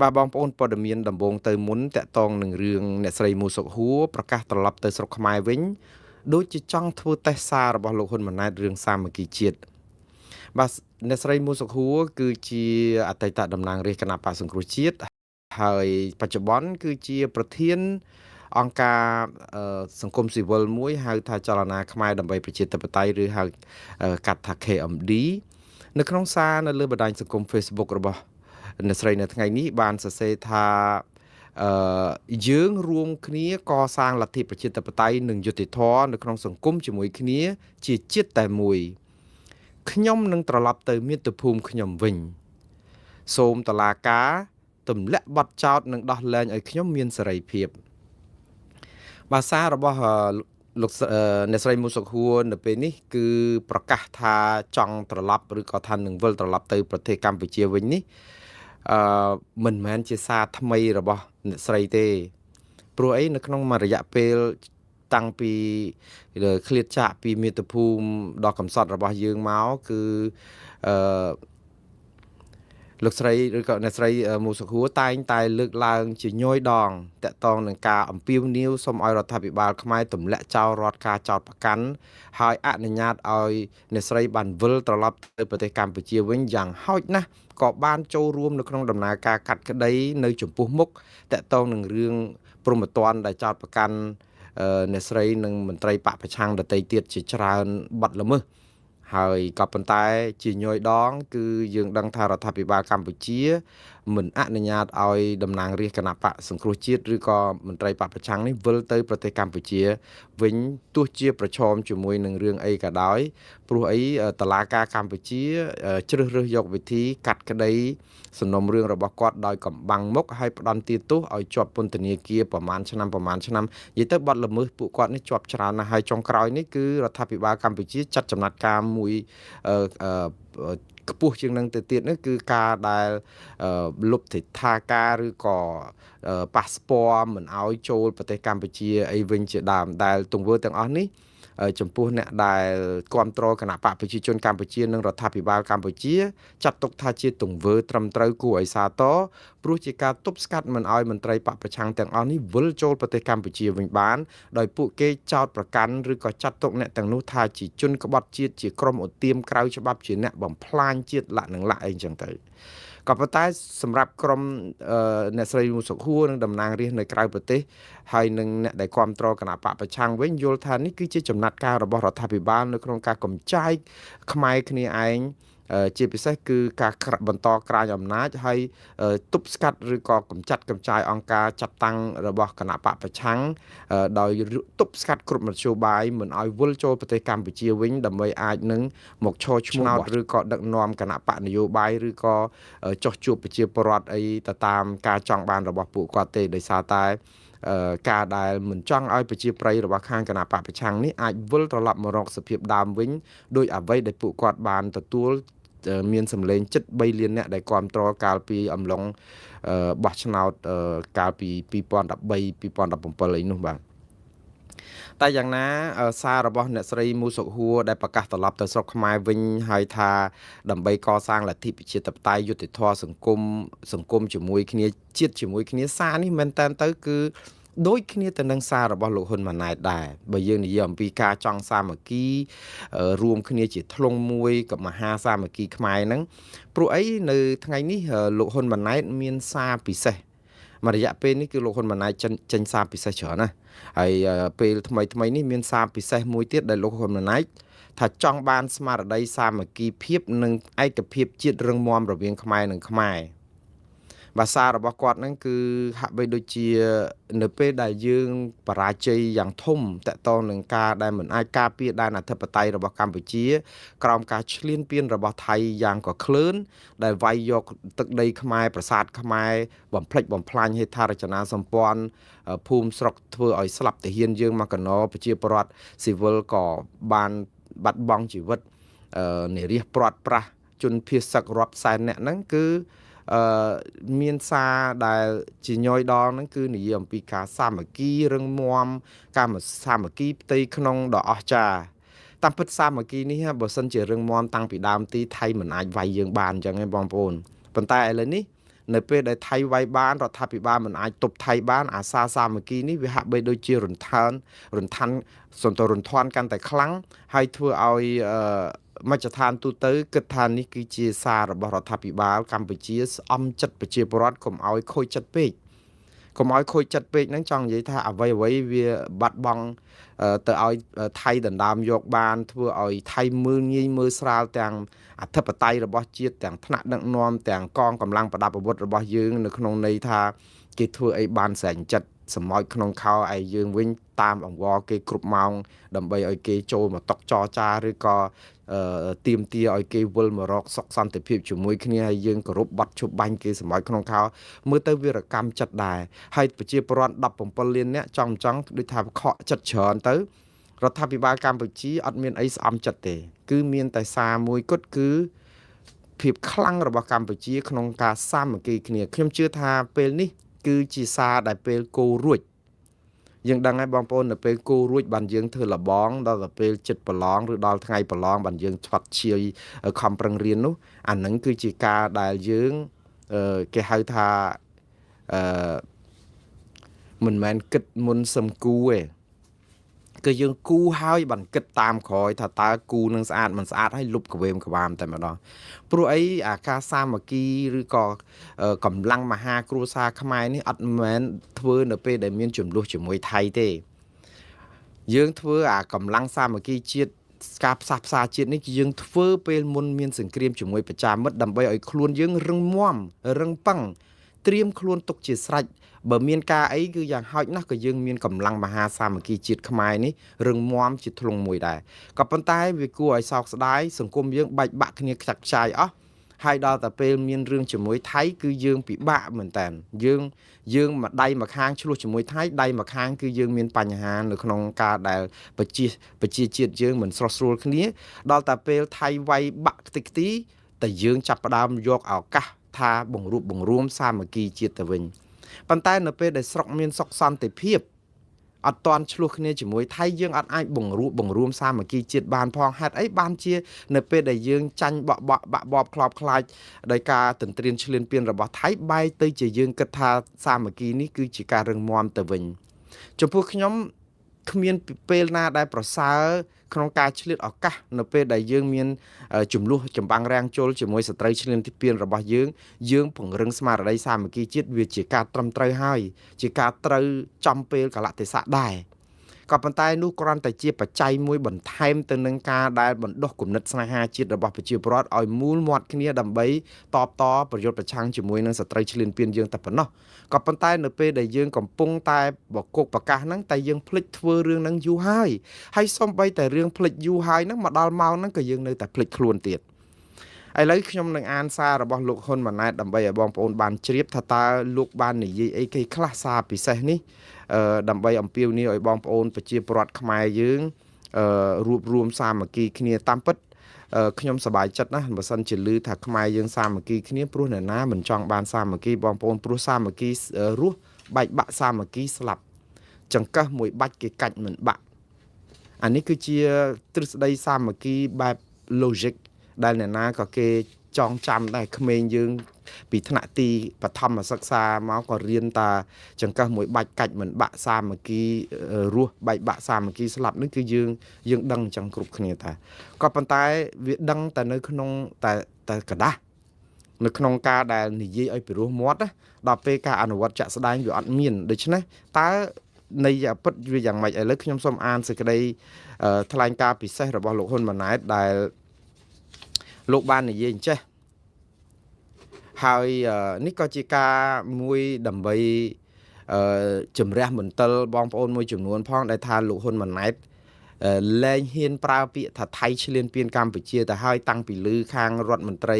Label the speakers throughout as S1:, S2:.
S1: បាទបងប្អូនព័ត៌មានដំបូងទៅមុនតាក់ទងនឹងរឿងអ្នកស្រីមូសុខហួរប្រកាសត្រឡប់ទៅស្រុកខ្មែរវិញដូចជាចង់ធ្វើតេស្តសាររបស់លោកហ៊ុនម៉ាណែតរឿងសាមគ្គីជាតិបាទអ្នកស្រីមូសុខហួរគឺជាអតីតតំណាងរាជគណៈបក្សសង្គ្រោះជាតិហើយបច្ចុប្បន្នគឺជាប្រធានអង្គការសង្គមស៊ីវិលមួយហៅថាចលនាខ្មែរដើម្បីប្រជាធិបតេយ្យឬហៅកាត់ថា KMD នៅក្នុងសារនៅលើបណ្ដាញសង្គម Facebook របស់អ្នកស្រីនៅថ្ងៃនេះបានសរសេរថាអឺយើងរួមគ្នាកសាងលទ្ធិប្រជាធិបតេយ្យនិងយុត្តិធម៌នៅក្នុងសង្គមជាមួយគ្នាជាជាតិតែមួយខ្ញុំនឹងត្រឡប់ទៅមាតុភូមិខ្ញុំវិញសូមតុលាការទម្លាក់បទចោទនិងដោះលែងឲ្យខ្ញុំមានសេរីភាពភាសារបស់លោកអ្នកស្រីមូសុខហួរនៅពេលនេះគឺប្រកាសថាចង់ត្រឡប់ឬក៏ថានឹងវិលត្រឡប់ទៅប្រទេសកម្ពុជាវិញនេះអឺមិនមែនជាសារថ្មីរបស់អ្នកស្រីទេព្រោះអីនៅក្នុងមួយរយៈពេលតាំងពីឃ្លាតចាកពីមាតុភូមិដ៏កំសត់របស់យើងមកគឺអឺលោកស្រីឬក៏អ្នកស្រីមូសុខួរតែងតែលើកឡើងជាញយដងតាក់ទងនឹងការអំពាវនាវសូមឲ្យរដ្ឋាភិបាលខ្មែរទម្លាក់ចោលរដ្ឋការចោទប្រកាន់ហើយអនុញ្ញាតឲ្យអ្នកស្រីបានវិលត្រឡប់ទៅប្រទេសកម្ពុជាវិញយ៉ាងហោចណាស់ក៏បានចូលរួមនៅក្នុងដំណើរការកាត់ក្តីនៅចំពោះមុខតាក់ទងនឹងរឿងព្រហ្មទណ្ឌដែលចោទប្រកាន់អ្នកស្រីនិងមន្ត្រីបកប្រឆាំងដទៃទៀតជាច្រើនបាត់ល្មើសហើយក៏ប៉ុន្តែជាញយដងគឺយើងដឹងថារដ្ឋាភិបាលកម្ពុជាមិនអនុញ្ញាតឲ្យតំណាងរាស្ត្រគណៈបកសង្គ្រោះជាតិឬក៏មន្ត្រីបកប្រឆាំងនេះវិលទៅប្រទេសកម្ពុជាវិញទោះជាប្រឈមជាមួយនឹងរឿងអីក៏ដោយព្រោះអីតុលាការកម្ពុជាជ្រើសរើសយកវិធីកាត់ក្តីសំណុំរឿងរបស់គាត់ដោយកំបាំងមុខហើយផ្ដន្ទាទោសឲ្យជាប់ពន្ធនាគារប្រមាណឆ្នាំនិយាយទៅបាត់ល្មើសពួកគាត់នេះជាប់ច្រើនណាស់ហើយចុងក្រោយនេះគឺរដ្ឋាភិបាលកម្ពុជាចាត់ចំណាត់ការមួយខ្ពស់ជាងនឹងទៅទៀតនេះគឺការដែលលុបទិដ្ឋាការឬក៏ប៉ាសពតមិនឲ្យចូលប្រទេសកម្ពុជាអីវិញជាដើមដែលទង្វើទាំងអស់នេះចំពោះអ្នកដែលគ្រប់គ្រងគណៈបកប្រជាជនកម្ពុជានិងរដ្ឋាភិបាលកម្ពុជាចាត់ទុកថាជាទង្វើត្រឹមត្រូវគួរឲ្យសាទរព្រោះជាការទប់ស្កាត់មិនឲ្យមន្ត្រីបកប្រឆាំងទាំងអស់នេះវិលចូលប្រទេសកម្ពុជាវិញបានដោយពួកគេចោទប្រកាន់ឬក៏ចាត់ទុកអ្នកទាំងនោះថាជាជនក្បត់ជាតិជាក្រុមឧទាមក្រៅច្បាប់ជាអ្នកបំផ្លាញជាតិលក្ខនឹងលក្ខអីចឹងទៅក៏ប៉ុន្តែសម្រាប់ក្រុមអ្នកស្រីមូសុខហួរនិងតំណាងរាស្ត្រនៅក្រៅប្រទេសហើយនឹងអ្នកដែលគ្រប់គ្រងគណៈបកប្រឆាំងវិញយល់ថានេះគឺជាចំណាត់ការរបស់រដ្ឋាភិបាលនៅក្នុងការកម្ចាយខ្មែរគ្នាឯងជាពិសេសគឺការបន្តក្រាញអំណាចហើយទប់ស្កាត់ឬក៏កម្ចាត់កម្ចាយអង្គការចាត់តាំងរបស់គណៈបកប្រឆាំងដោយទប់ស្កាត់គ្រប់មធ្យោបាយមិនឲ្យវិលចូលប្រទេសកម្ពុជាវិញដើម្បីអាចនឹងមកឈរឈ្មោះឬក៏ដឹកនាំគណៈបកនយោបាយឬក៏ចោះជួបប្រជាពលរដ្ឋអីទៅតាមការចង់បានរបស់ពួកគាត់ទេដោយសារតែការដែលមិនចង់ឲ្យប្រជាប្រិយរបស់ខាងគណៈបកប្រឆាំងនេះអាចវិលត្រឡប់មករកសភាពដើមវិញដោយអ្វីដែលពួកគាត់បានទទួលមានសម្លេងជិត3លានអ្នកដែលគ្រប់គ្រងកាលពីអំឡុងបោះឆ្នោតកាលពី2013 2017អីនោះបាទតែយ៉ាងណាសាររបស់អ្នកស្រីមូសុខហួរដែលប្រកាសត្រឡប់ទៅស្រុកខ្មែរវិញហើយថាដើម្បីកសាងលទ្ធិប្រជាធិបតេយ្យយុត្តិធម៌សង្គមជាមួយគ្នាជាតិជាមួយគ្នាសារនេះមែនតើទៅគឺដូចគ្នាទៅនឹងសាររបស់លោកហ៊ុនម៉ាណែតដែរបើយើងនិយាយអំពីការចង់សាមគ្គីរួមគ្នាជាធ្លុងមួយกับមហាសាមគ្គីខ្មែរហ្នឹងព្រោះអីនៅថ្ងៃនេះលោកហ៊ុនម៉ាណែតមានសារពិសេសមួយរយៈពេលនេះគឺលោកហ៊ុនម៉ាណែតចេញសារពិសេសច្រើនណាស់ហើយពេលថ្មីនេះមានសារពិសេសមួយទៀតដែលលោកហ៊ុនម៉ាណែតថាចង់បានស្មារតីសាមគ្គីភាពនិងឯកភាពជាតិរឹងមាំរវាងខ្មែរនិងខ្មែរភាសារបស់គាត់ហ្នឹងគឺហាក់បីដូចជានៅពេលដែលយើងបរាជ័យយ៉ាងធំតកតងនឹងការដែលមិនអាចការពារដែនអធិបតេយ្យរបស់កម្ពុជាក្រោមការឈ្លានពានរបស់ថៃយ៉ាងក៏ក្លឿនដែលវាយយកទឹកដីខ្មែរប្រាសាទខ្មែរបំផ្លិចបំផ្លាញហេដ្ឋារចនាសម្ព័ន្ធភូមិស្រុកធ្វើឲ្យស្លាប់ទាហានយើងមកកណោប្រជាពលរដ្ឋស៊ីវិលក៏បានបាត់បង់ជីវិតនារីព្រាត់ប្រាសជនភៀសសឹករាប់សែនអ្នកហ្នឹងគឺមានសារដែលជាញយដងហ្នឹងគឺនិយាយអំពីការសាមគ្គីរឹងមាំការសាមគ្គីផ្ទៃក្នុងដ៏អស្ចារ្យតាមពិតសាមគ្គីនេះបើសិនជារឹងមាំតាំងពីដើមទីថៃមិនអាចវាយយើងបានអញ្ចឹងទេបងប្អូនប៉ុន្តែឥឡូវនេះ នៅពេលដែលថៃវាយបានរដ្ឋាភិបាលមិនអាចទប់ថៃបានអាសាសាមគ្គីនេះវាហាក់បីដូចជារន្ថនសន្តរន្ធាន់កាន់តែខ្លាំងហើយធ្វើឲ្យមជ្ឈដ្ឋានទូទៅគិតថានេះគឺជាសាររបស់រដ្ឋាភិបាលកម្ពុជាស្អំចិត្តប្រជាពលរដ្ឋកុំឲ្យខូចចិត្តពេកហ្នឹងចង់និយាយថាអ្វីវាបាត់បង់ទៅឲ្យថៃដណ្ដើមយកបានធ្វើឲ្យថៃមើលងាយមើលស្រាលទាំងអធិបតេយ្យរបស់ជាតិទាំងថ្នាក់ដឹកនាំទាំងកងកម្លាំងប្រដាប់អាវុធរបស់យើងនៅក្នុងន័យថាគេធ្វើអីបានស្រេចចិត្តសម្ោចក្នុងខោឯយើងវិញតាមអង្វរគេគ្រប់ម៉ោងដើម្បីឲ្យគេចូលមកតុកចរចាឬក៏ទៀមទាឲ្យគេវិលមករកសុខសន្តិភាពជាមួយគ្នាហើយយើងគោរពបទជប់បាញ់គេសម្រាប់ក្នុងខោមើលទៅវារកម្មចិត្តដែរហើយប្រជាពលរដ្ឋ17លាននាក់ចង់ដូចថាខកចិត្តច្រើនទៅរដ្ឋាភិបាលកម្ពុជាអត់មានអីស្អំចិត្តទេគឺមានតែសារមួយគត់គឺភាពខ្លាំងរបស់កម្ពុជាក្នុងការសាមគ្គីគ្នាខ្ញុំជឿថាពេលនេះគឺជាសារដែលពេលគោរួចយើងដឹងហើយបងប្អូននៅពេលគោរួចបានយើងធ្វើលបងដល់ទៅពេលចិត្តប្រឡងឬដល់ថ្ងៃប្រឡងបានយើងឆ្លាត់ឈាយខំប្រឹងរៀននោះអានឹងគឺជាការដែលយើងគេហៅថាមិនមែនគិតមុនសឹមគូទេគឺយើងគូហើយបានគិតតាមក្រោយថាតើគូនឹងស្អាតមិនស្អាតហើយលុបក្វេមក្វាមតែម្ដងព្រោះអីអាការសាមគ្គីឬក៏កម្លាំងមហាគ្រួសារខ្មែរនេះអត់មែនធ្វើនៅពេលដែលមានចំនួនជាមួយថៃទេយើងធ្វើអាកម្លាំងសាមគ្គីជាតិការផ្សះផ្សាជាតិនេះយើងធ្វើពេលមុនមានសង្គ្រាមជាមួយប្រចាំមិត្តដើម្បីឲ្យខ្លួនយើងរឹងមាំរឹងប៉ឹងត្រៀមខ្លួនទុកជាស្រេចបើមានការអីគឺយ៉ាងហោចណាស់ក៏យើងមានកម្លាំងមហាសាមគ្គីជាតិខ្មែរនេះរឹងមាំជាធ្លុងមួយដែរក៏ប៉ុន្តែវាគួរឲ្យសោកស្ដាយសង្គមយើងបែកបាក់គ្នាខ្ចាត់ខ្ចាយអស់ហើយដល់តែពេលមានរឿងជាមួយថៃគឺយើងពិបាកមែនតើយើងមួយដៃមួយខាងឆ្លោះជាមួយថៃដៃមួយខាងគឺយើងមានបញ្ហានៅក្នុងការដែលប្រជាជាតិយើងមិនស្រស់ស្រួលគ្នាដល់តែពេលថៃវាយបាក់ខ្ទេចខ្ទីតែយើងចាប់ផ្ដើមយកឱកាសថាបង្រួមសាមគ្គីជាតិទៅវិញប៉ុន្តែនៅពេលដែលស្រុកមានសុខសន្តិភាពអត់តន់ឆ្លោះគ្នាជាមួយថៃយើងអត់អាចបង្រួមសាមគ្គីជាតិបានផងហេតុអីបានជានៅពេលដែលយើងចាញ់បាក់បបខ្លោបខ្លាចដោយការទន្ទ្រានឈ្លានពានរបស់ថៃបែរទៅជាយើងគិតថាសាមគ្គីនេះគឺជាការរឹងមាំទៅវិញចំពោះខ្ញុំគ្មានពេលណាដែលប្រសើរក្នុងការឆ្លៀតឱកាសនៅពេលដែលយើងមានចំនួនចម្បាំងរាំងជុលជាមួយសត្រូវឈ្លានពានរបស់យើងពង្រឹងស្មារតីសាមគ្គីជាតិវាជាការត្រឹមត្រូវហើយជាការត្រូវចំពេលកលៈទេសៈដែរក៏ប៉ុន្តែនោះគ្រាន់តែជាបច្ច័យមួយបន្ថែមទៅនឹងការដែលបណ្ដុះគំនិតស្នេហាជាតិរបស់ប្រជាពលរដ្ឋឲ្យមូលមាត់គ្នាដើម្បីតបតប្រយុទ្ធប្រឆាំងជាមួយនឹងសត្រូវឈ្លានពានយើងតែប៉ុណ្ណោះក៏ប៉ុន្តែនៅពេលដែលយើងកំពុងតែបកគោកប្រកាសហ្នឹងតែយើងភ្លេចធ្វើរឿងហ្នឹងយូរហើយសូម្បីតែរឿងភ្លេចយូរហើយហ្នឹងមកដល់ម៉ោងហ្នឹងក៏យើងនៅតែភ្លេចខ្លួនទៀតឥឡូវខ្ញុំនឹងអានសាររបស់លោកហ៊ុនម៉ាណែតដើម្បីឲ្យបងប្អូនបានជ្រាបថាតើលោកបាននិយាយអីគេខ្លះសារពិសេសនេះដើម្បីអំពាវនាវឲ្យបងប្អូនប្រជាពលរដ្ឋខ្មែរយើងរួបរวมសាមគ្គីគ្នាតាមពិតខ្ញុំសប្បាយចិត្តណាស់បើសិនជាឮថាខ្មែរយើងសាមគ្គីគ្នាព្រោះអ្នកណាមិនចង់បានសាមគ្គីបងប្អូនព្រោះសាមគ្គីរស់បែកបាក់សាមគ្គីស្លាប់ចង្កឹះមួយបាច់គេកាច់មិនបាក់អានេះគឺជាទ្រឹស្ដីសាមគ្គីបែប logic ដែលអ្នកណាក៏គេចងចាំដែរក្មេងយើងពីថ្នាក់ទីបឋមសិក្សាមកក៏រៀនតាចង្កឹះមួយបាច់កាច់មិនបាក់សាមគ្គីរស់បែកបាក់សាមគ្គីស្លាប់នេះគឺយើងដឹងអញ្ចឹងគ្រប់គ្នាតាក៏ប៉ុន្តែវាដឹងតែនៅក្នុងតែกระดาษនៅក្នុងការដែលនិយាយឲ្យពិរោះមាត់ណាដល់ពេលការអនុវត្តចាក់ស្ដែងវាអត់មានដូច្នេះតើនៃពិតវាយ៉ាងម៉េចឥឡូវខ្ញុំសូមអានសេចក្តីថ្លែងការណ៍ពិសេសរបស់លោកហ៊ុនម៉ាណែតដែលលោកបាននិយាយអញ្ចេះហើយនេះក៏ជាការមួយដើម្បីជំរះមន្ទិលបងប្អូនមួយចំនួនផងដែលថាលោកហ៊ុនម៉ាណែតលែងហ៊ានប្រើពាក្យថាថៃឈ្លានពានកម្ពុជាទៅហើយតាំងពីឮខាងរដ្ឋមន្ត្រី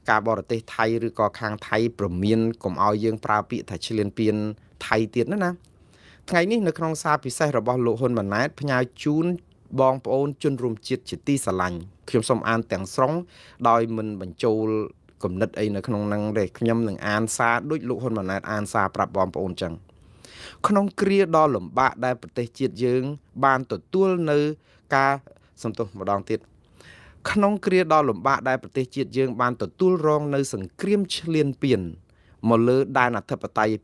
S1: ការបរទេសថៃឬក៏ខាងថៃប្រមានកុំឲ្យយើងប្រើពាក្យថាឈ្លានពានថៃទៀតណាថ្ងៃនេះនៅក្នុងសារពិសេសរបស់លោកហ៊ុនម៉ាណែតផ្ញើជូនបងប្អូនជនរួមជាតិជាទីស្រឡាញ់ខ្ញុំសូមអានទាំងស្រុងដោយមិនបញ្ចូលគំនិតអីនៅក្នុងហ្នឹងទេខ្ញុំនឹងអានសារដូចលោកហ៊ុនម៉ាណែតអានសារប្រាប់បងប្អូនចឹងក្នុងគ្រាដ៏លំបាកដែលប្រទេសជាតិយើងបានទទួលនៅការសំទោសម្ដងទៀតក្នុងគ្រាដ៏លំបាកដែលប្រទេសជាតិយើងបានទទួលរងនៅសង្គ្រាមឈ្លានពាន មកលើដែនអធិបតេយ្យ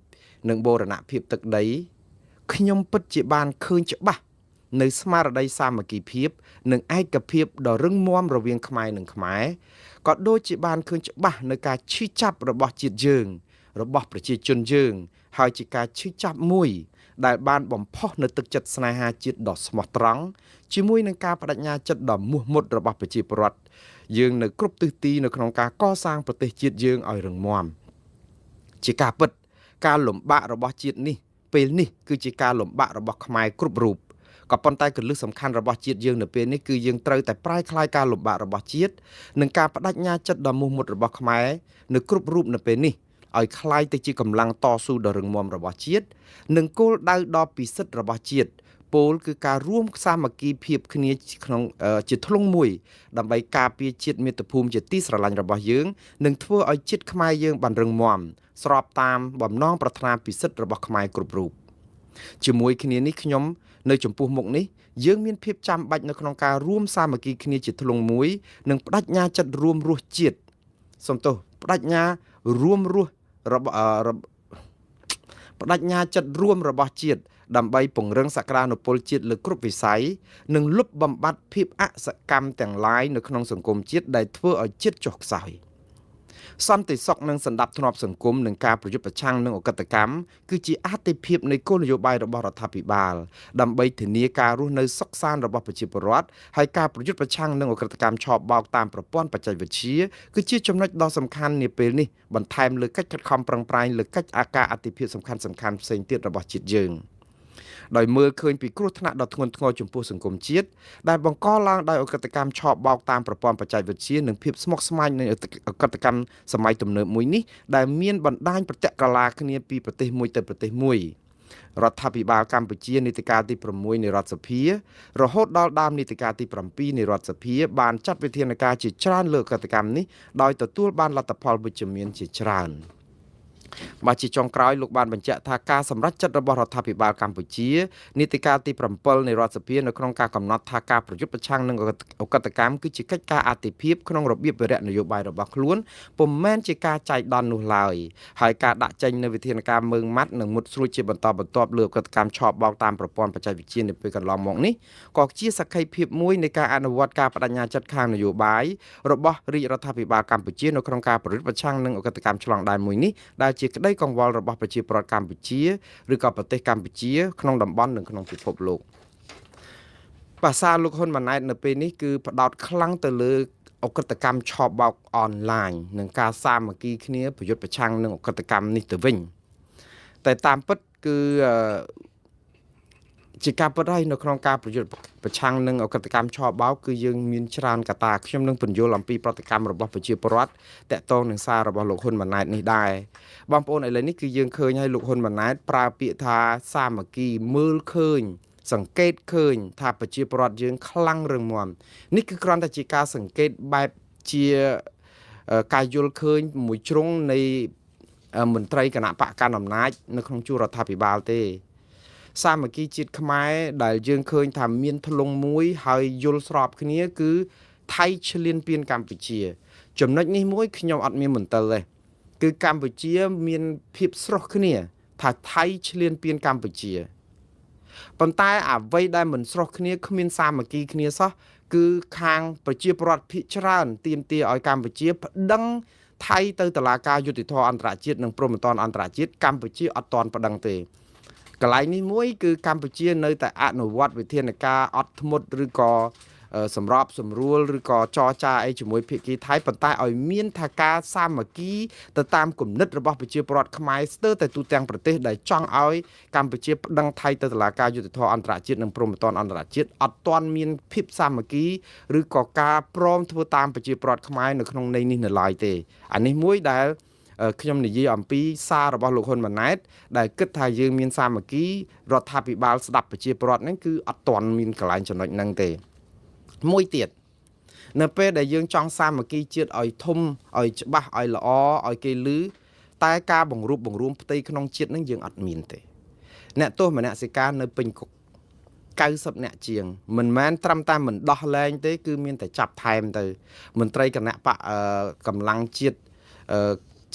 S1: និងបូរណភាពទឹកដីខ្ញុំពិតជាបានឃើញច្បាស់នៅស្មារតីសាមគ្គីភាពនិងឯកភាពដ៏រឹងមាំរវាងខ្មែរនិងខ្មែរក៏ដូចជាបានឃើញច្បាស់នៅការឈឺចាប់របស់ជាតិយើងរបស់ប្រជាជនយើងហើយជាការឈឺចាប់មួយដែលបានបំផុសនៅទឹកចិត្តស្នេហាជាតិដ៏ស្មោះត្រង់ជាមួយនឹងការបដិញ្ញាចិត្តដ៏មោះមុតរបស់ប្រជាពលរដ្ឋយើងនៅគ្រប់ទិសទីនៅក្នុងការកសាងប្រទេសជាតិយើងឲ្យរឹងមាំជាការពិតការលំបាករបស់ជាតិនេះពេលនេះគឺជាការលំបាករបស់ខ្មែរគ្រប់រូបក៏ប៉ុន្តែគន្លឹះសំខាន់របស់ជាតិយើងនៅពេលនេះគឺយើងត្រូវតែប្រែក្លាយការលំបាករបស់ជាតិនិងការបដិញ្ញាចិត្តដ៏មោះមុតរបស់ខ្មែរនៅគ្រប់រូបនៅពេលនេះឲ្យคล้ายទៅជាកម្លាំងតស៊ូដ៏រឹងមាំរបស់ជាតិនិងគោលដៅដ៏ពិសិដ្ឋរបស់ជាតិពោលគឺការរួមសាមគ្គីភាពគ្នាក្នុងជាធ្លុងមួយដើម្បីការពារជាតិមាតុភូមិជាទីស្រឡាញ់របស់យើងនិងធ្វើឲ្យជាតិខ្មែរយើងបានរឹងមាំស្របតាមបំណងប្រាថ្នាពិសិដ្ឋរបស់ខ្មែរគ្រប់រូបជាមួយគ្នានេះខ្ញុំនៅចំពោះមុខនេះយើងមានភាពចាំបាច់នៅក្នុងការរួមសាមគ្គីគ្នាជាធ្លុងមួយនិងបដិញ្ញាចិត្តរួមរស់ជាតិសំទោសបដិញ្ញារួមរស់បដិញ្ញាចិត្តរួមរបស់ជាតិដើម្បីពង្រឹងសក្តានុពលជាតិលើគ្រប់វិស័យនិងលុបបំបាត់ភាពអសកម្មទាំងឡាយនៅក្នុងសង្គមជាតិដែលធ្វើឲ្យជាតិចុះខ្សោយសន្តិសុខនិងសន្តិភាពសង្គមនិងការប្រយុទ្ធប្រឆាំងនឹងអកតកម្មគឺជាអាទិភាពនៃគោលនយោបាយរបស់រដ្ឋាភិបាលដើម្បីធានាការរស់នៅសុខសាន្តរបស់ប្រជាពលរដ្ឋហើយការប្រយុទ្ធប្រឆាំងនឹងអកតកម្មឆបោកតាមប្រព័ន្ធបច្ចេកវិទ្យាគឺជាចំណុចដ៏សំខាន់នាពេលនេះបន្ថែមលើកិច្ចខិតខំប្រឹងប្រែងលើកិច្ចអាការអាទិភាពសំខាន់ផ្សេងទៀតរបស់ជាតិយើងដោយមើលឃើញពីគ្រោះថ្នាក់ដ៏ធ្ងន់ធ្ងរចំពោះសង្គមជាតិដែលបង្កឡើងដោយអកតកម្មឆបោកតាមប្រព័ន្ធបច្ចេកវិទ្យានិងភាពស្មុគស្មាញនៃអកតកម្មសម័យទំនើបមួយនេះដែលមានបណ្ដាញប្រតិកលាគ្នាពីប្រទេសមួយទៅប្រទេសមួយរដ្ឋាភិបាលកម្ពុជានីតិកាលទី6នៃរដ្ឋសភារហូតដល់ដើមនីតិកាលទី7នៃរដ្ឋសភាបានចាត់វិធានការជាច្រើនលើអកតកម្មនេះដោយទទួលបានលទ្ធផលវិជ្ជមានជាច្រើនបាទជាចុងក្រោយលោកបានបញ្ជាក់ថាការសម្រេចចិត្តរបស់រដ្ឋាភិបាលកម្ពុជានីតិកាលទី7នៃរដ្ឋសភានៅក្នុងការកំណត់ថាការប្រយុទ្ធប្រឆាំងនឹងអកតកម្មគឺជាកិច្ចការអាទិភាពក្នុងរបៀបវិរៈនយោបាយរបស់ខ្លួនពុំមែនជាការចែកដន្យនោះឡើយហើយការដាក់ចេញនូវវិធានការមើងម៉ាត់និងមុតស្រួចជាបន្តបន្ទាប់លើអកតកម្មឆបោកតាមប្រព័ន្ធបច្ចេកវិទ្យានៅពេលកន្លងមកនេះក៏ជាសក្ខីភាពមួយនៃការអនុវត្តការបដិញ្ញាចិត្តខាងនយោបាយរបស់រាជរដ្ឋាភិបាលកម្ពុជានៅក្នុងការប្រយុទ្ធប្រឆាំងនឹងអកតកម្មឆ្លងដែនមួយនេះដែលជាក្តីកង្វល់របស់ប្រជាពលរដ្ឋកម្ពុជាឬក៏ប្រទេសកម្ពុជាក្នុងតំបន់និងក្នុងពិភពលោកភាសាលោកហ៊ុនម៉ាណែតនៅពេលនេះគឺផ្ដោតខ្លាំងទៅលើអកតកម្មឆបោកអនឡាញនិងការសាមគ្គីគ្នាប្រយុទ្ធប្រឆាំងនឹងអកតកម្មនេះទៅវិញតែតាមពិតគឺជាការពិតហើយនៅក្នុងការប្រយុទ្ធប្រឆាំងនឹងអកតកម្មឆបោកគឺយើងមានច្រើនកត្តាខ្ញុំនឹងពន្យល់អំពីប្រតិកម្មរបស់ប្រជាពលរដ្ឋតកតងនឹងសាររបស់លោកហ៊ុនម៉ាណែតនេះដែរបងប្អូនឥឡូវនេះគឺយើងឃើញហើយលោកហ៊ុនម៉ាណែតប្រើពាក្យថាសាមគ្គីមើលឃើញសង្កេតឃើញថាប្រជាពលរដ្ឋយើងខ្លាំងរឹងមាំនេះគឺគ្រាន់តែជាការសង្កេតបែបជាការយល់ឃើញមួយជ្រុងនៃមន្ត្រីគណៈបកកណ្ដាលអំណាចនៅក្នុងជួររដ្ឋាភិបាលទេសាមគ្គីជាតិខ្មែរដែលយើងឃើញថាមានធ្លុងមួយហើយយល់ស្របគ្នាគឺថៃឈ្លានពានកម្ពុជាចំណុចនេះមួយខ្ញុំអត់មានមន្ទិលទេគឺកម្ពុជាមានភាពស្រស់គ្នាថាថៃឈ្លានពានកម្ពុជាប៉ុន្តែអ្វីដែលមិនស្រស់គ្នាគ្មានសាមគ្គីគ្នាសោះគឺខាងប្រជាពលរដ្ឋភាគច្រើនទាមទារឲ្យកម្ពុជាប្តឹងថៃទៅតុលាការយុត្តិធម៌អន្តរជាតិនិងព្រហ្មទណ្ឌអន្តរជាតិកម្ពុជាអត់ទាន់ប្តឹងទេកន្លែងនេះមួយគឺកម្ពុជានៅតែអនុវត្តវិធានការអត់ធ្មត់ឬក៏សម្របសម្រួលឬក៏ចរចាអីជាមួយភាគីថៃប៉ុន្តែឲ្យមានថាការសាមគ្គីទៅតាមគំនិតរបស់ប្រជាពលរដ្ឋខ្មែរស្ទើរតែទូទាំងប្រទេសដែលចង់ឲ្យកម្ពុជាប្តឹងថៃទៅតុលាការយុត្តិធម៌អន្តរជាតិនិងព្រហ្មទណ្ឌអន្តរជាតិអត់ទាន់មានភាពសាមគ្គីឬក៏ការព្រមធ្វើតាមប្រជាពលរដ្ឋខ្មែរនៅក្នុងន័យនេះនៅឡើយទេអានេះមួយដែលខ្ញុំនិយាយអំពីសាររបស់លោកហ៊ុនម៉ាណែតដែលគិតថាយើងមានសាមគ្គីរដ្ឋាភិបាលស្ដាប់ប្រជាពលរដ្ឋហ្នឹងគឺអត់ទាន់មានកន្លែងចំណុចហ្នឹងទេមួយទៀតនៅពេលដែលយើងចង់សាមគ្គីជាតិឲ្យធំឲ្យច្បាស់ឲ្យល្អឲ្យគេឮតែការបង្រួបបង្រួមផ្ទៃក្នុងជាតិហ្នឹងយើងអត់មានទេអ្នកទោសមនសិការនៅពេញគុក90អ្នកជាងមិនមែនត្រឹមតែមិនដោះលែងទេគឺមានតែចាប់ថែមទៅមន្ត្រីគណៈបកកម្លាំងជាតិ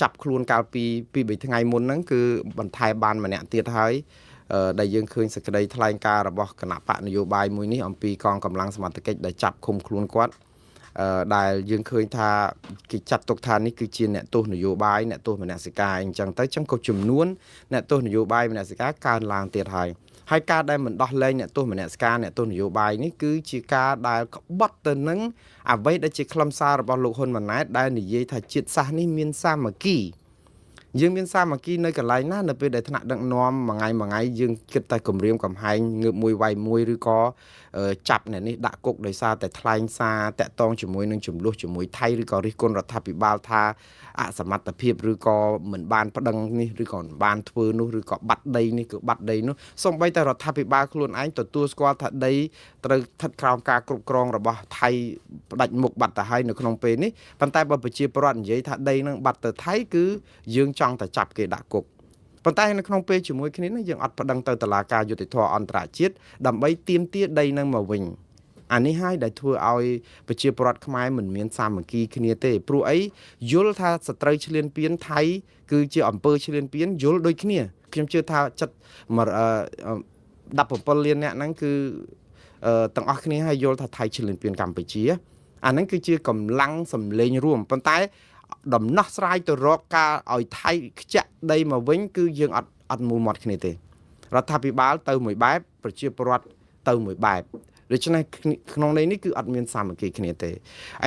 S1: ចាប់ខ្លួនកាលពី3ថ្ងៃមុនហ្នឹងគឺបន្ថែមបានម្នាក់ទៀតហើយដែលយើងឃើញសេចក្តីថ្លែងការណ៍របស់គណៈបកនយោបាយមួយនេះអំពីកងកម្លាំងសមត្ថកិច្ចដែលចាប់ឃុំខ្លួនគាត់ដែលយើងឃើញថាគេចាត់ទុកថានេះគឺជាអ្នកទោសនយោបាយអ្នកទោសមនសិការអញ្ចឹងទៅចឹងក៏ចំនួនអ្នកទោសនយោបាយមនសិការកើនឡើងទៀតហើយការដែលមិនដោះលែងអ្នកទោសមនសិការអ្នកទោសនយោបាយនេះគឺជាការដែលក្បត់ទៅនឹងអ្វីដែលជាខ្លឹមសាររបស់លោកហ៊ុនម៉ាណែតដែលនិយាយថាជាតិសាសន៍នេះមានសាមគ្គីយើងមានសាមគ្គីនៅកន្លែងណានៅពេលដែលថ្នាក់ដឹកនាំមួយថ្ងៃយើងគិតតែគម្រាមកំហែងងើបមួយវាយមួយឬក៏ចាប់អ្នកនេះដាក់គុកដោយសារតែថ្លែងសារតាក់ទងជាមួយនឹងចំនួនជាមួយថៃឬក៏រិះគន់រដ្ឋាភិបាលថាអសមត្ថភាពឬក៏មិនបានប្តឹងនេះឬក៏មិនបានធ្វើនោះឬក៏បាត់ដីនេះគឺបាត់ដីនោះសូម្បីតែរដ្ឋាភិបាលខ្លួនឯងទទួលស្គាល់ថាដីត្រូវស្ថិតក្រោមការគ្រប់គ្រងរបស់ថៃផ្ដាច់មុខបាត់ទៅហើយនៅក្នុងពេលនេះប៉ុន្តែបើប្រជាពលរដ្ឋនិយាយថាដីនឹងបាត់ទៅថៃគឺយើងចង់តែចាប់គេដាក់គុកប៉ុន្តែនៅក្នុងពេលជាមួយគ្នានេះយើងអត់ប្តឹងទៅតុលាការយុត្តិធម៌អន្តរជាតិដើម្បីទាមទារដីនឹងមកវិញអានេះហើយដែលធ្វើឲ្យប្រជាពលរដ្ឋខ្មែរមិនមានសាមគ្គីគ្នាទេព្រោះអីយល់ថាសត្រូវឈ្លានពានថៃគឺជាអង្គើឈ្លានពានយល់ដូចគ្នាខ្ញុំជឿថាចិត្ត17លានអ្នកហ្នឹងគឺទាំងអស់គ្នាហើយយល់ថាថៃឈ្លានពានកម្ពុជាអាហ្នឹងគឺជាកម្លាំងសម្លេងរួមប៉ុន្តែដំណោះស្រាយទៅរកការឲ្យថៃខ្ជាក់ដីមកវិញគឺយើងអត់មូលមាត់គ្នាទេរដ្ឋាភិបាលទៅមួយបែបប្រជាពលរដ្ឋទៅមួយបែបដូច្នេះក្នុងន័យនេះគឺអត់មានសាមគ្គីគ្នាទេឥ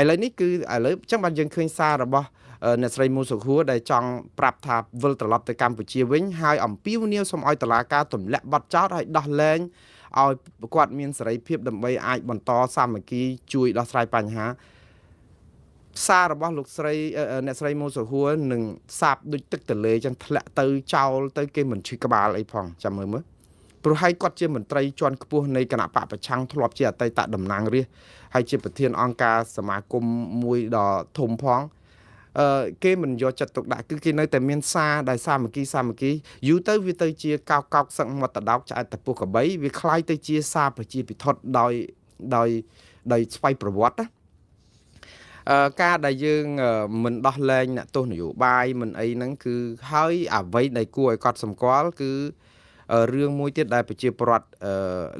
S1: ឡូវនេះគឺឥឡូវអញ្ចឹងបានយើងឃើញសាររបស់អ្នកស្រីមូសុខួរដែលចង់ប្រាប់ថាវិលត្រឡប់ទៅកម្ពុជាវិញហើយអំពាវនាវសូមឲ្យតុលាការទម្លាក់បទចោទឲ្យដោះលែងឲ្យគាត់មានសេរីភាពដើម្បីអាចបន្តសាមគ្គីជួយដោះស្រាយបញ្ហាសាររបស់លោកស្រីអ្នកស្រីមូសុខួរនឹងសាបដូចទឹកទលេចឹងធ្លាក់ទៅចោលទៅគេមិនឈឺក្បាលអីផងចាំមើលព្រោះហើយគាត់ជាមន្ត្រីជាន់ខ្ពស់នៃគណៈបកប្រឆាំងធ្លាប់ជាអតីតតំណាងរាស្ត្រហើយជាប្រធានអង្គការសមាគមមួយដ៏ធំផងគេមិនយកចិត្តទុកដាក់គឺគេនៅតែមានសារដែលសាមគ្គីយូរទៅវាទៅជាកោកសឹកមាត់តដោកឆ្អែតតពុះកបីវាคล้ายទៅជាសារប្រជាពិធដ្ឋដោយស្វ័យប្រវត្តិណាការដែលយើងមិនដោះលែងអ្នកទោសនយោបាយមិនអីហ្នឹងគឺហើយអ្វីដែលគួរឲ្យកត់សម្គាល់គឺរឿងមួយទៀតដែលប្រជាពលរដ្ឋ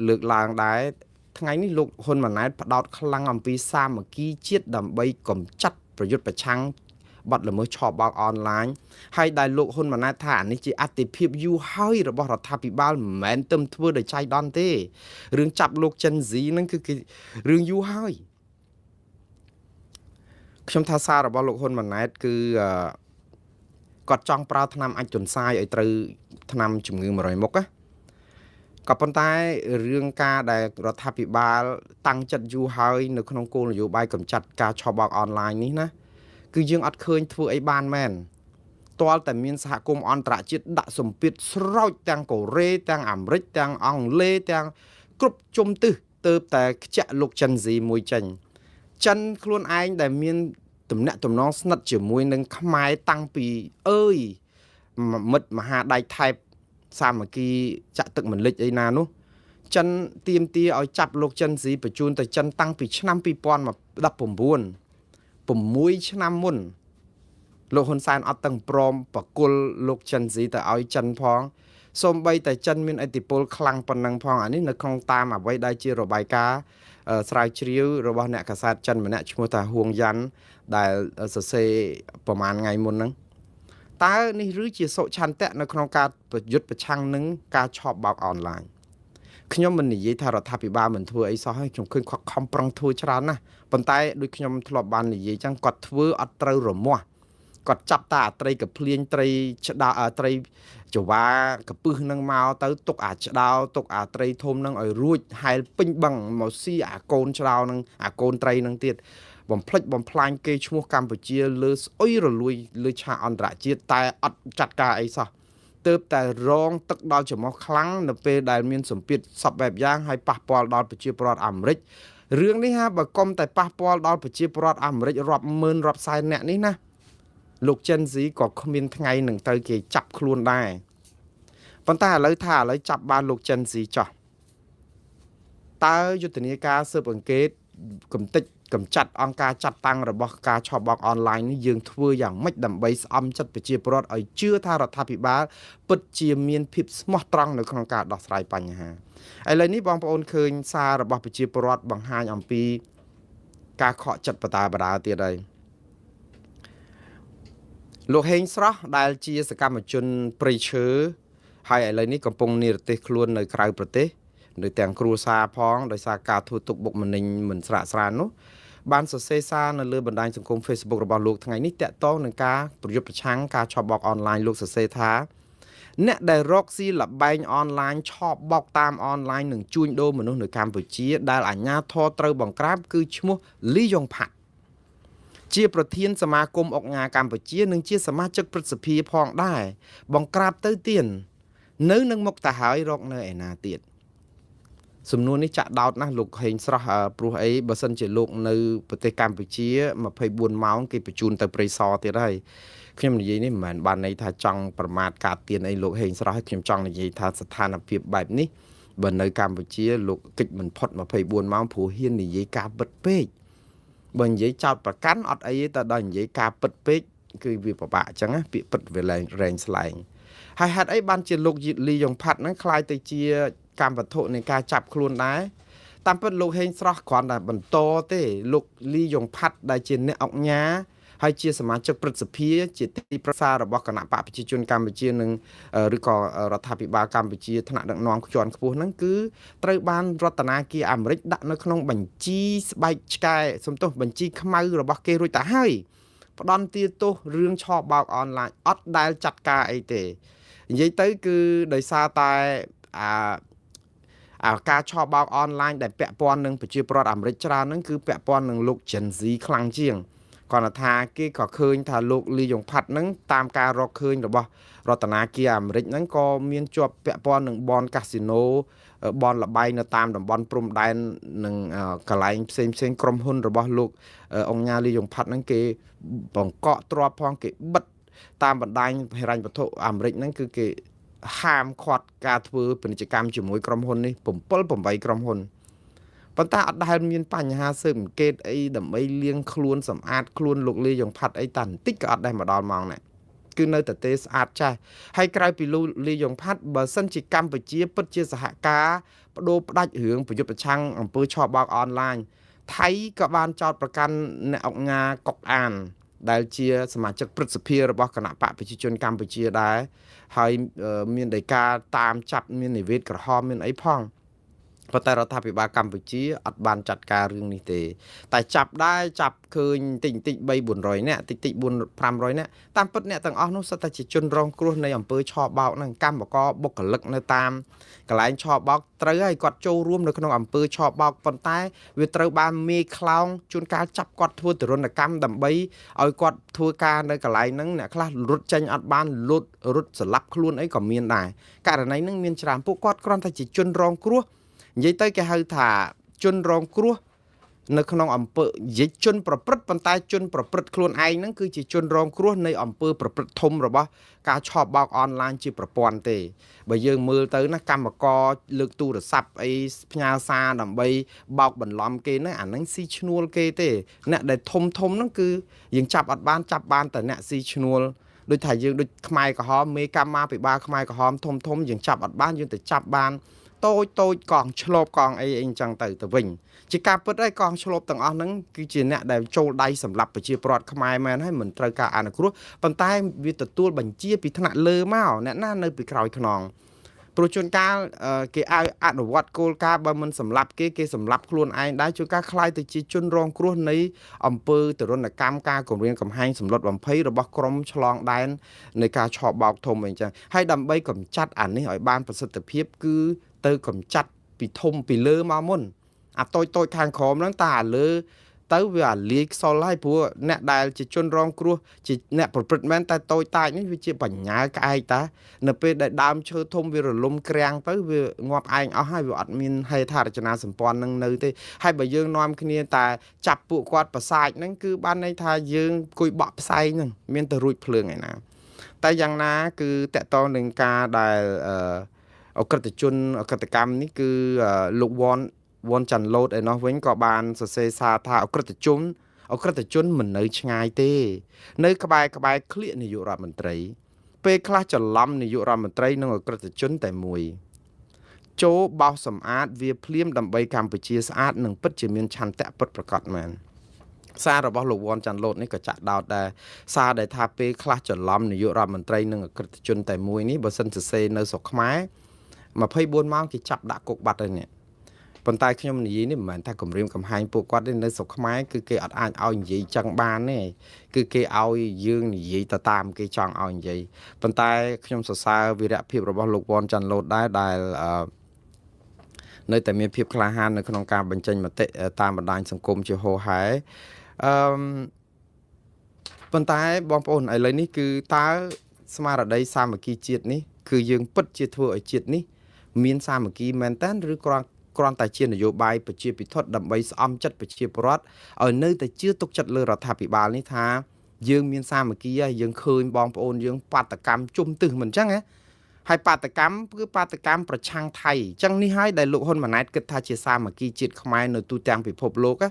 S1: លើកឡើងដែរថ្ងៃនេះលោកហ៊ុនម៉ាណែតផ្ដោតខ្លាំងអំពីសាមគ្គីជាតិដើម្បីកំចាត់ប្រយុទ្ធប្រឆាំងបាត់ល្មើសឆបោកអនឡាញហើយដែលលោកហ៊ុនម៉ាណែតថាអានេះជាអតិភិបយូរហើយរបស់រដ្ឋាភិបាលមិនមែនទៅធ្វើដោយចៃដន្យទេរឿងចាប់លោកចិនស៊ីហ្នឹងគឺរឿងយូរហើយខ្ញុំថាសាររបស់លោកហ៊ុនម៉ាណែតគឺគាត់ចង់ប្រើថ្នាំអាចទន្សាយឲ្យត្រូវថ្នាំជំងឺ100មុខណាក៏ប៉ុន្តែរឿងការដែលរដ្ឋាភិបាលតាំងចិត្តយូរហើយនៅក្នុងគោលនយោបាយកម្ចាត់ការឆបោកអនឡាញនេះណាគឺយើងអត់ឃើញធ្វើអីបានមែនទាល់តែមានសហគមន៍អន្តរជាតិដាក់សម្ពាធស្រោចទាំងកូរ៉េទាំងអាមេរិកទាំងអង់គ្លេសទាំងគ្រប់ជុំទិសទៅតែខ្ជាក់លោកចិនស៊ីមួយចេញចិនខ្លួនឯងដែលមានទំនាក់ទំនងស្និទ្ធជាមួយនឹងខ្មែរតាំងពីមិត្តមហាដៃថែបសាមគ្គីចាក់ទឹកមិនលិចអីណានោះចិនទាមទារឲ្យចាប់លោកចិនស៊ីបញ្ជូនទៅចិនតាំងពីឆ្នាំ2019 6ឆ្នាំមុនលោកហ៊ុនសែនអត់ទាំងព្រមបកគលលោកចិនស៊ីទៅឲ្យចិនផងសូម្បីតែចិនមានឥទ្ធិពលខ្លាំងប៉ុណ្ណឹងផងអានេះនៅក្នុងតាមអ្វីដែលជារបាយការណ៍ស្រាវជ្រាវរបស់អ្នកកាសែតចិនម្នាក់ឈ្មោះថាហួងយ៉ាន់ដែលសរសេរប្រហែលថ្ងៃមុនហ្នឹងតើនេះឬជាសុឆន្ទៈនៅក្នុងការប្រយុទ្ធប្រឆាំងនឹងការឆបបោកអនឡាញខ្ញុំមិននិយាយថារដ្ឋាភិបាលមិនធ្វើអីសោះហើយខ្ញុំឃើញគាត់ខំប្រឹងធ្វើច្រើនណាស់ប៉ុន្តែដូចខ្ញុំធ្លាប់បាននិយាយចឹងគាត់ធ្វើអត់ត្រូវរមាស់គាត់ចាប់តាអត្រីកភ្លៀងត្រីឆ្ដោត្រីចង្វាកពឹសនឹងមកទៅទុកអាឆ្ដោទុកអាត្រីធំនឹងឲ្យរួចហែលពេញបឹងមកស៊ីអាកូនឆ្ដោនឹងអាកូនត្រីនឹងទៀតបំផ្លិចបំផ្លាញគេឈ្មោះកម្ពុជាលើស្អុយរលួយលើឆាកអន្តរជាតិតែអត់ចាត់ការអីសោះទើបតែរងទឹកដល់ច្រមុះខ្លាំងនៅពេលដែលមានសម្ពាធសពបែបយ៉ាងហើយប៉ះពាល់ដល់ប្រជាពលរដ្ឋអាមេរិករឿងនេះហាបើកុំតែប៉ះពាល់ដល់ប្រជាពលរដ្ឋអាមេរិករាប់ម៉ឺនរាប់សែនអ្នកនេះណាលោកចិនស៊ីក៏គ្មានថ្ងៃនឹងទៅគេចាប់ខ្លួនដែរប៉ុន្តែឥឡូវចាប់បានលោកចិនស៊ីចោះតើយុទ្ធនាការស៊ើបអង្កេត កំតិចកំចាត់អង្គការចាត់តាំងរបស់ការឆបោកអនឡាញនេះយើងធ្វើយ៉ាងម៉េចដើម្បីស្អំចិត្តប្រជាពលរដ្ឋឲ្យជឿថារដ្ឋាភិបាលពិតជាមានភាពស្មោះត្រង់នៅក្នុងការដោះស្រាយបញ្ហាឥឡូវនេះបងប្អូនឃើញសាររបស់ប្រជាពលរដ្ឋបង្ហាញអំពីការខកចិត្តបតាបតាទៀតហើយលោកហេងស្រស់ដែលជាសកម្មជនព្រៃឈើហើយឥឡូវនេះកំពុងនិរទេសខ្លួននៅក្រៅប្រទេសនៅទាំងគ្រួសារផងដោយសារការធ្វើទុកបុកម្នេញមិនស្រាកស្រាននោះបានសរសេរសារនៅលើបណ្ដាញសង្គម Facebook របស់លោកថ្ងៃនេះតាក់ទងនឹងការប្រយុទ្ធប្រឆាំងការឆបោកអនឡាញលោកសរសេរថាអ្នកដែលរកស៊ីលបែងអនឡាញឆបោកតាមអនឡាញនឹងជួញដូរមនុស្សនៅកម្ពុជាដែលអាជ្ញាធរត្រូវបង្ក្រាបគឺឈ្មោះលីយ៉ុងផាត់ជាប្រធានសមាគមអង្គការកម្ពុជានិងជាសមាជិកព្រឹទ្ធសភាផងដែរបង្ក្រាបទៅទៀតនៅនឹងមុខទៅហើយរកនៅឯណាទៀតសំណួរនេះចាក់ដោតណាស់លោកហេងស្រស់ព្រោះអីបើសិនជាលោកនៅប្រទេសកម្ពុជា24ម៉ោងគេបញ្ជូនទៅព្រៃសរទៀតហើយខ្ញុំនិយាយនេះមិនមែនបានន័យថាចង់ប្រមាថការទៀនអីលោកហេងស្រស់ហើយខ្ញុំចង់និយាយថាស្ថានភាពបែបនេះបើនៅកម្ពុជាលោកគិតមិនផុត24ម៉ោងព្រោះហ៊ាននិយាយការពិតពេកបើនិយាយចោតប្រកាន់អត់អីទេតែដល់និយាយការពិតពេកគឺវាពិបាកអញ្ចឹងណាពាក្យពិតវារែងស្លែងហើយហេតុអីបានជាលោកលីយ៉ុងផាត់ហ្នឹងខ្លាយទៅជាកម្មវត្ថុនៃការចាប់ខ្លួនដែរតាមពិតលោកហេងស្រស់គ្រាន់តែបន្តទេលោកលីយ៉ុងផាត់ដែលជាអ្នកអង្គការហើយជាសមាជិកព្រឹទ្ធសភាជាទីប្រឹក្សារបស់គណៈបកប្រជាជនកម្ពុជានិងឬក៏រដ្ឋាភិបាលកម្ពុជាថ្នាក់ដឹកនាំជាន់ខ្ពស់ហ្នឹងគឺត្រូវបានរដ្ឋាភិបាលអាមេរិកដាក់នៅក្នុងបញ្ជីស្បែកឆ្កែសំទោសបញ្ជីខ្មៅរបស់គេរួចទៅហើយផ្ដន់ទាទោសរឿងឆបោកអនឡាញអត់ដែលចាត់ការអីទេនិយាយទៅគឺដោយសារតែការឆបោកអនឡាញដែលពាក់ព័ន្ធនឹងប្រជាពលរដ្ឋអាមេរិកច្រើនហ្នឹងគឺពាក់ព័ន្ធនឹងលោក Gen Z ខ្លាំងជាងគាត់ថាគេក៏ឃើញថាលោកលីយ៉ុងផាត់ហ្នឹងតាមការរកឃើញរបស់រដ្ឋាភិបាលអាមេរិកហ្នឹងក៏មានជាប់ពាក់ព័ន្ធនឹងបនកាស៊ីណូបនលបែងនៅតាមតំបន់ព្រំដែននិងកន្លែងផ្សេងក្រុមហ៊ុនរបស់លោកអង្គការលីយ៉ុងផាត់ហ្នឹងគេបង្កក់ទ្របផងគេបិទតាមបណ្ដាញហិរញ្ញវត្ថុអាមេរិកហ្នឹងគឺគេហាមឃាត់ការធ្វើពាណិជ្ជកម្មជាមួយក្រុមហ៊ុននេះ7 8ក្រុមហ៊ុនប៉ុន្តែអត់ដែលមានបញ្ហាស៊ើបអង្កេតអីដើម្បីលៀងខ្លួនសម្អាតខ្លួនលោកលីយ៉ុងផាត់អីតាន់បន្តិចក៏អត់ដែលមកដល់ម៉ោងណាគឺនៅតែទេស្អាតចាស់ហើយក្រៅពីលោកលីយ៉ុងផាត់បើសិនជាកម្ពុជាពិតជាសហការបដូរផ្ដាច់រឿងប្រយុទ្ធប្រឆាំងអំពើឆបោកអនឡាញថៃក៏បានចោទប្រកាន់អ្នកអង្គការកុកអានដែលជាសមាជិកព្រឹទ្ធសភារបស់គណៈបកប្រជាជនកម្ពុជាដែរហើយមានដីកាតាមចាប់មាននិវេតក្រហមមានអីផងប៉ុន្តែរដ្ឋាភិបាលកម្ពុជាអត់បានចាត់ការរឿងនេះទេតែចាប់ដែរចាប់ឃើញតិច3-400នាក់តិច4-500នាក់តាមពិតអ្នកទាំងអស់នោះសុទ្ធតែជាជនរងគ្រោះនៃអំពើឆបោកហ្នឹងកម្មករបុគ្គលិកនៅតាមកន្លែងឆបោកត្រូវឲ្យគាត់ចូលរួមនៅក្នុងអំពើឆបោកប៉ុន្តែវាត្រូវបានមេខ្លោងជួនកាលចាប់គាត់ធ្វើទរណកម្មដើម្បីឲ្យគាត់ធ្វើការនៅកន្លែងហ្នឹងអ្នកខ្លះរត់ចេញអត់បានរត់ស្លាប់ខ្លួនអីក៏មានដែរករណីហ្នឹងមានច្រើនពួកគាត់គ្រាន់តែជាជនរងគ្រោះនិយាយទៅគេហៅថាជនរងគ្រោះនៅក្នុងអំពើនិយាយជនប្រព្រឹត្តប៉ុន្តែជនប្រព្រឹត្តខ្លួនឯងហ្នឹងគឺជាជនរងគ្រោះនៃអំពើប្រព្រឹត្តធំរបស់ការឆបោកអនឡាញជាប្រព័ន្ធទេបើយើងមើលទៅណាកម្មករលើកទូរស័ព្ទអីផ្ញើសារដើម្បីបោកបន្លំគេហ្នឹងអាហ្នឹងស៊ីឈ្នួលគេទេអ្នកដែលធំហ្នឹងគឺយើងចាប់អត់បានចាប់បានតែអ្នកស៊ីឈ្នួលដូចថាយើងដូចខ្មែរក្រហមមេកម្មាភិបាលខ្មែរក្រហមធំយើងចាប់អត់បានយើងទៅចាប់បានតូចកងឆ្លប់កងអីអញ្ចឹងទៅវិញជាការពិតហើយកងឆ្លប់ទាំងអស់ហ្នឹងគឺជាអ្នកដែលចូលដៃសម្រាប់ប្រជាពលរដ្ឋខ្មែរមែនហើយមិនត្រូវការអនុគ្រោះប៉ុន្តែវាទទួលបញ្ជាពីថ្នាក់លើមកអ្នកណានៅពីក្រោយខ្នងព្រោះជួនកាលគេឲ្យអនុវត្តគោលការណ៍បើមិនសម្លាប់គេសម្លាប់ខ្លួនឯងដែរជួនកាលខ្លាយទៅជាជនរងគ្រោះនៃអំពើទរណកម្មការគំរាមកំហែងសម្លុតបំភ័យរបស់ក្រុមឆ្លងដែននៃការឆបោកធំអីចឹងហើយដើម្បីកម្ចាត់អានេះឲ្យបានប្រសិទ្ធភាពគឺទៅកម្ចាត់ពីធំពីលើមកមុនអាតូចខាងក្រោមហ្នឹងតែអាលើទៅវាអាលាយខ្សលហើយព្រោះអ្នកដែលជាជនរងគ្រោះជាអ្នកប្រព្រឹត្តមែនតែតូចតាចនេះវាជាបញ្ញាក្អែកតានៅពេលដែលដើមឈើធំវារលំក្រាំងទៅវាងាប់ឯងអស់ហើយវាអត់មានហេដ្ឋារចនាសម្ព័ន្ធនឹងនៅទេហើយបើយើងនាំគ្នាតែចាប់ពួកគាត់ប្រសាចហ្នឹងគឺបានន័យថាយើងគួយបក់ផ្សែងហ្នឹងមានតែរួចភ្លើងឯណាតែយ៉ាងណាគឺតកតងនឹងការដែលអក្រិតជនអក្រិតកម្មនេះគឺលោកវ៉ាន់ វ៉ាន់ចាន់ឡូតឯនោះវិញក៏បានសរសេរសារថាអក្រិតជនមិននៅឆ្ងាយទេនៅក្បែរក្លៀកនាយករដ្ឋមន្ត្រីពេលខ្លះច្រឡំនាយករដ្ឋមន្ត្រីនិងអក្រិតជនតែមួយចូលបោសសម្អាតវាភ្លាមដើម្បីកម្ពុជាស្អាតនិងពិតជាមានឆន្ទៈពិតប្រាកដមែនសាររបស់លោកវ៉ាន់ចាន់ឡូតនេះក៏ចាក់ដោតដែរសារដែលថាពេលខ្លះច្រឡំនាយករដ្ឋមន្ត្រីនិងអក្រិតជនតែមួយនេះបើសិនសរសេរនៅស្រុកខ្មែរ24ម៉ោងគេចាប់ដាក់គុកបាត់ហើយនេះប៉ុន្តែខ្ញុំនិយាយនេះមិនមែនថាគម្រាមកំហែងពួកគាត់ទេនៅស្រុកខ្មែរគឺគេអត់អាចឲ្យនិយាយចឹងបានទេគឺគេឲ្យយើងនិយាយទៅតាមគេចង់ឲ្យនិយាយប៉ុន្តែខ្ញុំសរសើរវីរភាពរបស់លោកវ៉ាន់ចាន់ឡូតដែរដែលនៅតែមានភាពក្លាហាននៅក្នុងការបញ្ចេញមតិតាមបណ្ដាញសង្គមជាហូរហែប៉ុន្តែបងប្អូនឥឡូវនេះគឺតើស្មារតីសាមគ្គីជាតិនេះគឺយើងពិតជាធ្វើឲ្យជាតិនេះមានសាមគ្គីមែនតើឬគ្រាន់តែជានយោបាយប្រជាពិធដើម្បីស្អំចិត្តប្រជាពលរដ្ឋឲ្យនៅតែជឿទុកចិត្តលើរដ្ឋាភិបាលនេះថាយើងមានសាមគ្គីហើយយើងឃើញបងប្អូនយើងបាតកម្មជុំទឹះមិនអញ្ចឹងហ៎ហើយបាតកម្មគឺបាតកម្មប្រឆាំងថៃអញ្ចឹងនេះហើយដែលលោកហ៊ុនម៉ាណែតគិតថាជាសាមគ្គីជាតិខ្មែរនៅទូទាំងពិភពលោក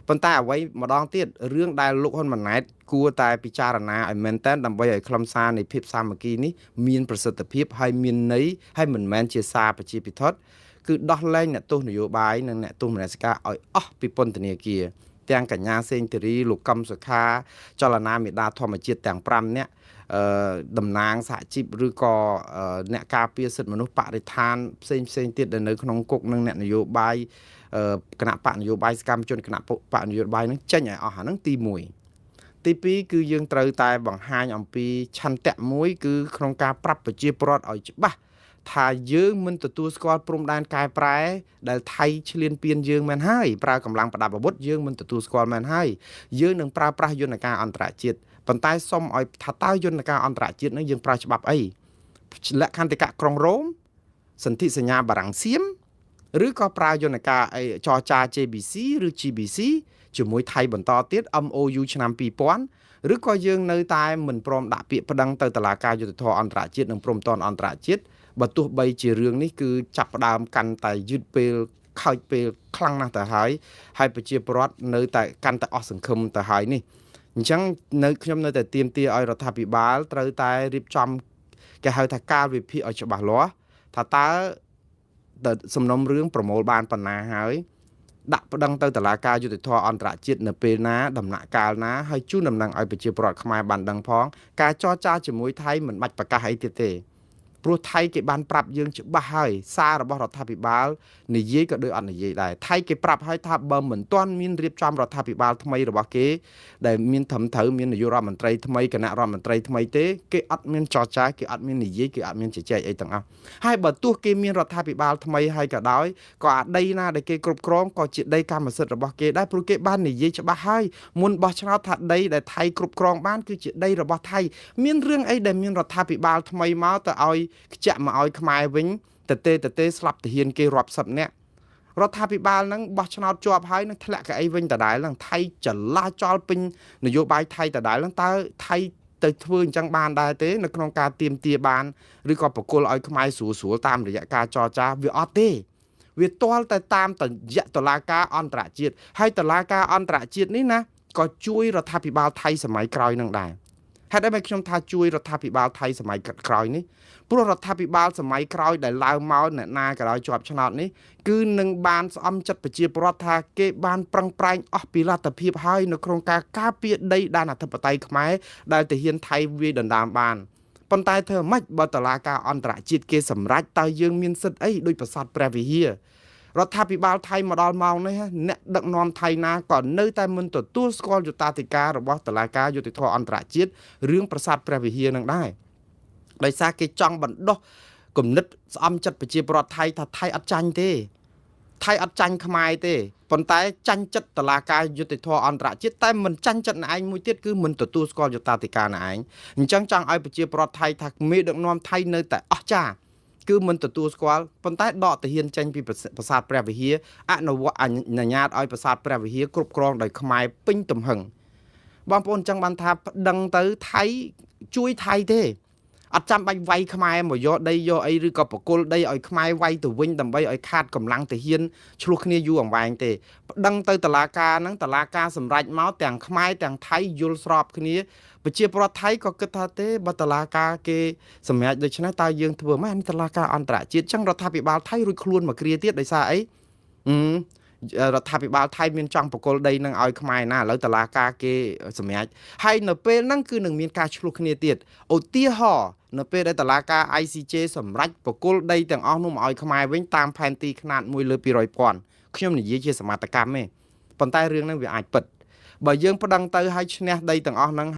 S1: ប៉ុន្តែអ្វីម្ដងទៀតរឿងដែលលោកហ៊ុនម៉ាណែតគួរតែពិចារណាឲ្យមែនតើដើម្បីឲ្យខ្លឹមសារនៃភាពសាមគ្គីនេះមានប្រសិទ្ធភាពហើយមានន័យហើយមិនមែនជាសារប្រជាពិធគឺដោះលែងអ្នកទោសនយោបាយនិងអ្នកទោសមនសិការឲ្យអស់ពីពន្ធនាគារទាំងកញ្ញាសេងធារីលោកកឹមសុខាចលនាមេដាធម្មជាតិទាំង5នាក់តំណាងសហជីពឬក៏អ្នកការពារសិទ្ធិមនុស្សបរិស្ថានផ្សេងទៀតដែលនៅក្នុងគុកនិងអ្នកនយោបាយគណៈបកនយោបាយសកម្មជនគណៈបកនយោបាយនឹងចេញឲ្យអស់អាហ្នឹងទី1ទី2គឺយើងត្រូវតែបង្ហាញអំពីឆន្ទៈមួយគឺក្នុងការប្រាប់ប្រជាពលរដ្ឋឲ្យច្បាស់ថាយើងមិនទទួលស្គាល់ព្រំដែនកែប្រែដែលថៃឈ្លានពានយើងមែនហើយប្រើកម្លាំងប្រដាប់អាវុធយើងមិនទទួលស្គាល់មែនហើយយើងនឹងប្រើប្រាស់យន្តការអន្តរជាតិប៉ុន្តែសុំឲ្យថាតើយន្តការអន្តរជាតិនឹងយើងប្រើច្បាប់អីលក្ខន្តិកៈក្រុងរ៉ូមសន្ធិសញ្ញាបារាំងសៀមឬក៏ប្រើយន្តការចរចា JBC ឬ GBC ជាមួយថៃបន្តទៀត MOU ឆ្នាំ2000ឬក៏យើងនៅតែមិនព្រមដាក់ពាក្យប្តឹងទៅតុលាការយុត្តិធម៌អន្តរជាតិនិងព្រំដែនអន្តរជាតិបើទោះបីជារឿងនេះគឺចាប់ផ្ដើមកាន់តែយឺតពេលខើចពេលខ្លាំងណាស់ទៅហើយប្រជាពលរដ្ឋនៅតែកាន់តែអស់សង្ឃឹមទៅហើយនេះអញ្ចឹងខ្ញុំនៅតែទាមទារឲ្យរដ្ឋាភិបាលត្រូវតែរៀបចំគេហៅថាការវិភាគឲ្យច្បាស់លាស់ថាតើសំណុំរឿងប្រមូលបានប៉ុណ្ណាហើយដាក់ប្តឹងទៅតុលាការយុត្តិធម៌អន្តរជាតិនៅពេលណាដំណាក់កាលណាហើយជូនដំណឹងឲ្យប្រជាពលរដ្ឋខ្មែរបានដឹងផងការចរចាជាមួយថៃមិនបាច់ប្រកាសអីទៀតទេព្រោះថៃគេបានប្រាប់យើងច្បាស់ហើយសាររបស់រដ្ឋាភិបាលនិយាយក៏ដូចអត់និយាយដែរថៃគេប្រាប់ហើយថាបើមិនទាន់មានរៀបចំរដ្ឋាភិបាលថ្មីរបស់គេដែលមានត្រឹមត្រូវមាននាយករដ្ឋមន្ត្រីថ្មីគណៈរដ្ឋមន្ត្រីថ្មីទេគេអត់មានចរចាគេអត់មាននិយាយគេអត់មានជជែកអីទាំងអស់ហើយបើទោះគេមានរដ្ឋាភិបាលថ្មីហើយក៏ដោយក៏អាដីណាដែលគេគ្រប់គ្រងក៏ជាដីកម្មសិទ្ធិរបស់គេដែរព្រោះគេបាននិយាយច្បាស់ហើយមុនបោះឆ្នោតថាដីដែលថៃគ្រប់គ្រងបានគឺជាដីរបស់ថៃមានរឿងអីដែលមានរដ្ឋាភិបាលថ្មីមកទៅឲ្យខ្ជាក់មកឲ្យខ្មែរវិញតេស្លាប់ទាហានគេរាប់សិបនាក់រដ្ឋាភិបាលហ្នឹងបោះឆ្នោតជាប់ហើយនឹងធ្លាក់កៅអីវិញដដែលហ្នឹងថៃចលាចលពេញនយោបាយថៃដដែលហ្នឹងតើថៃទៅធ្វើអញ្ចឹងបានដែរទេនៅក្នុងការទៀមទាបានឬក៏បកគលឲ្យខ្មែរស្រួលតាមរយៈការចរចាវាអត់ទេវាទាល់តែតាមតយៈតុលាការអន្តរជាតិហើយតុលាការអន្តរជាតិនេះណាក៏ជួយរដ្ឋាភិបាលថៃសម័យក្រោយនឹងដែរហេតុអីបើខ្ញុំថាជួយរដ្ឋាភិបាលថៃសម័យក្រោយនេះព្រោះរដ្ឋាភិបាលសម័យក្រោយដែលឡើងមកអ្នកណាក៏ដោយជាប់ឆ្នោតនេះគឺនឹងបានស្អំចិត្តប្រជាពលរដ្ឋថាគេបានប្រឹងប្រែងអស់ពីលទ្ធភាពហើយនៅក្នុងការការពារដីដែនអធិបតេយ្យខ្មែរដែលទាហានថៃវាយដណ្ដើមបានប៉ុន្តែធ្វើម៉េចបើតុលាការអន្តរជាតិគេសម្រេចតើយើងមានសិទ្ធិអីដោយប្រាសាទព្រះវិហាររដ្ឋាភិបាលថៃមកដល់ម៉ោងនេះអ្នកដឹកនាំថៃណាក៏នៅតែមិនទទួលស្គាល់យុត្តាធិការរបស់តុលាការយុត្តិធម៌អន្តរជាតិរឿងប្រាសាទព្រះវិហារនឹងដែរដោយសារគេចង់បណ្ដោះគំនិតស្អំចិត្តប្រជាពលរដ្ឋថៃថាថៃអត់ចាញ់ទេថៃអត់ចាញ់ខ្មែរទេប៉ុន្តែចាញ់ចិត្តតុលាការយុត្តិធម៌អន្តរជាតិតែមិនចាញ់ចិត្តណែឯងមួយទៀតគឺមិនទទួលស្គាល់យុត្តាធិការណែឯងអញ្ចឹងចង់ឲ្យប្រជាពលរដ្ឋថៃថាមេដឹកនាំថៃនៅតែអស្ចារ្យគឺមិនទទួលស្គាល់ប៉ុន្តែដកទាហានចេញពីប្រាសាទព្រះវិហារអនុវត្តអនុញ្ញាតឲ្យប្រាសាទព្រះវិហារគ្រប់គ្រងដោយខ្មែរពេញទំហឹងបងប្អូនចឹងបានថាប្តឹងទៅថៃជួយថៃទេ អត់ចាំបាច់វាយខ្មែរមកយកដីយកអីឬក៏បកគលដីឲ្យខ្មែរវាយទៅវិញដើម្បីឲ្យខាតកម្លាំងទាហានឆ្លោះគ្នាយូរអង្វែងទេប្តឹងទៅតុលាការហ្នឹងតុលាការសម្រេចមកទាំងខ្មែរទាំងថៃយល់ស្របគ្នាប្រជាពលរដ្ឋថៃក៏គិតថាទេបើតុលាការគេសម្រេចដូច្នេះតើយើងធ្វើម៉េចតុលាការអន្តរជាតិចឹងរដ្ឋាភិបាលថៃរួចខ្លួនមកគ្រាទៀតដោយសារអីរដ្ឋាភិបាលថៃមានចង់បកគលដីនឹងឲ្យខ្មែរណាឥឡូវតុលាការគេសម្រេចហើយនៅពេលហ្នឹងគឺនឹងមានការឆ្លោះគ្នាទៀតឧទាហរណ៍នៅពេលដែលតុលាការ ICJ សម្រេចបកគលដីទាំងអស់នោះមកឲ្យខ្មែរវិញតាមផែនទីខ្នាត1លើ200,000ខ្ញុំនិយាយជាសមត្ថកម្មទេប៉ុន្តែរឿងហ្នឹងវាអាចពិតបើយើងប្តឹងទៅឲ្យឈ្នះដីទាំងអស់ហ្នឹង